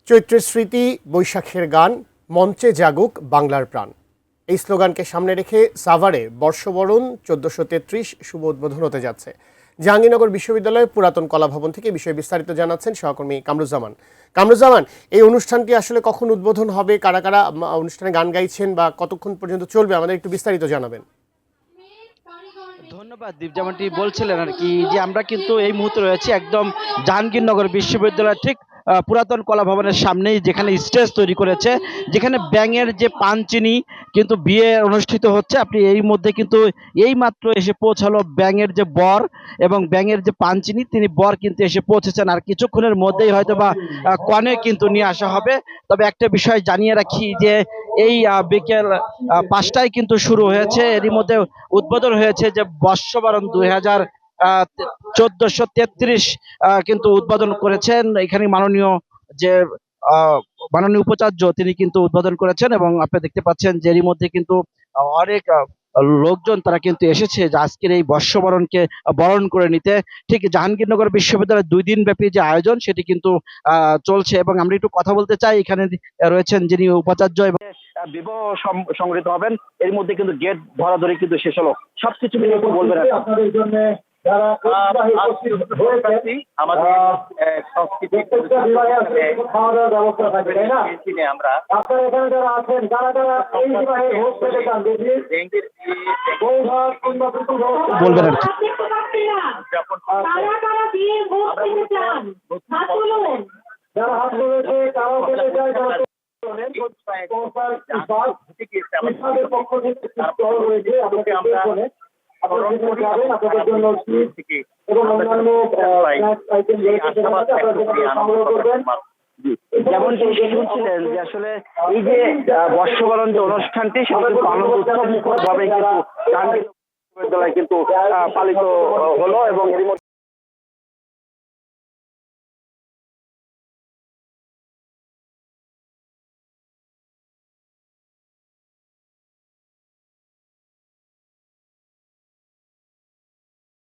চৈত্রের স্মৃতি, বৈশাখের গান, মঞ্চে জাগুক বাংলার প্রাণ, এই স্লোগানকে সামনে রেখে সাভারে বর্ষবরণ ১৪৩৩ শুভ উদ্বোধন হতে যাচ্ছে। জাহাঙ্গীরনগর বিশ্ববিদ্যালয়ের পুরাতন কলা ভবন থেকে বিষয়ে বিস্তারিত জানাচ্ছেন সহকর্মী কামরুজ্জামান। কামরুজ্জামান, এই অনুষ্ঠানটি আসলে কখন উদ্বোধন হবে, কারা কারা অনুষ্ঠানে গান গাইছেন বা কতক্ষণ পর্যন্ত চলবে, আমাদের একটু বিস্তারিত জানাবেন। ধন্যবাদ দীপ। যেমনটি বলছিলেন আর কি, যে আমরা কিন্তু এই মুহূর্তে রয়েছি একদম জাহাঙ্গীরনগর বিশ্ববিদ্যালয়ের ঠিক পুরাতন কলা ভবনের সামনেই, যেখানে স্টেজ তৈরি করেছে, যেখানে ব্যাঙের যে পানচিনি কিন্তু বিয়ে অনুষ্ঠিত হচ্ছে। আপনি এই মধ্যে কিন্তু এই মাত্র এসে পৌঁছালো ব্যাঙের যে বর এবং ব্যাঙের যে পানচিনি, তিনি বর কিন্তু এসে পৌঁছেছেন। আর কিছুক্ষণের মধ্যেই হয়তো বা কনে কিন্তু নিয়ে আসা হবে। তবে একটা বিষয় জানিয়ে রাখি যে এই বিকেল ৫টায় কিন্তু শুরু হয়েছে। এরই মধ্যে উদ্বোধন হয়েছে যে বর্ষবরণ ২,১৪৩৩ কিন্তু উদ্বোধন করেছেন এখানে মাননীয় যে মাননীয় উপাচার্য, তিনি কিন্তু উদ্বোধন করেছেন। এবং আপনি দেখতে পাচ্ছেন যে এরই মধ্যে কিন্তু অনেক লোকজন তারা কিন্তু এসেছে যে আজকের এই বর্ষবরণকে বরণ করে নিতে। ঠিক জাহাঙ্গীরনগর বিশ্ববিদ্যালয়ের ২ দিন ব্যাপী যে আয়োজন, সেটি কিন্তু চলছে। এবং আমরা একটু কথা বলতে চাই, এখানে রয়েছেন যিনি উপাচার্য এবং বিবাহ সংগঠিত হবেন। এর মধ্যে কিন্তু গেট ধরাধরি কিন্তু শেষ হলো। সবকিছু নিয়ে একটু বলবেন আপনাদের জন্য যারা আমাদের সংস্কৃতি খাওয়া দাওয়ার ব্যবস্থা থাকে, তাই না? আমরা আপনারা এখানে যারা আছেন, যারা যারা এই বিবাহে ভোগ পেতে চান, দেখি বৌভাত কিংবা প্রতিভোগ বলবেন আর কি। যারা হাত তুলেছে তারাও পেতে চায়, যারা বিভাগের পক্ষ থেকে দল রয়েছে আপনাদের জন্য, আপনারা যাবেন, আপনাদের জন্য এবং অন্যান্য আইটেম রয়েছে, আপনারা সংগ্রহ করবেন। যেমনটি শুনছিলেন যে আসলে এই যে বর্ষবরণ যে অনুষ্ঠানটি, সেটা কিন্তু আনন্দ উৎসব মুখর ভাবে কিন্তু জাহাঙ্গীরনগর বিশ্ববিদ্যালয়ে কিন্তু পালিত হলো। এবং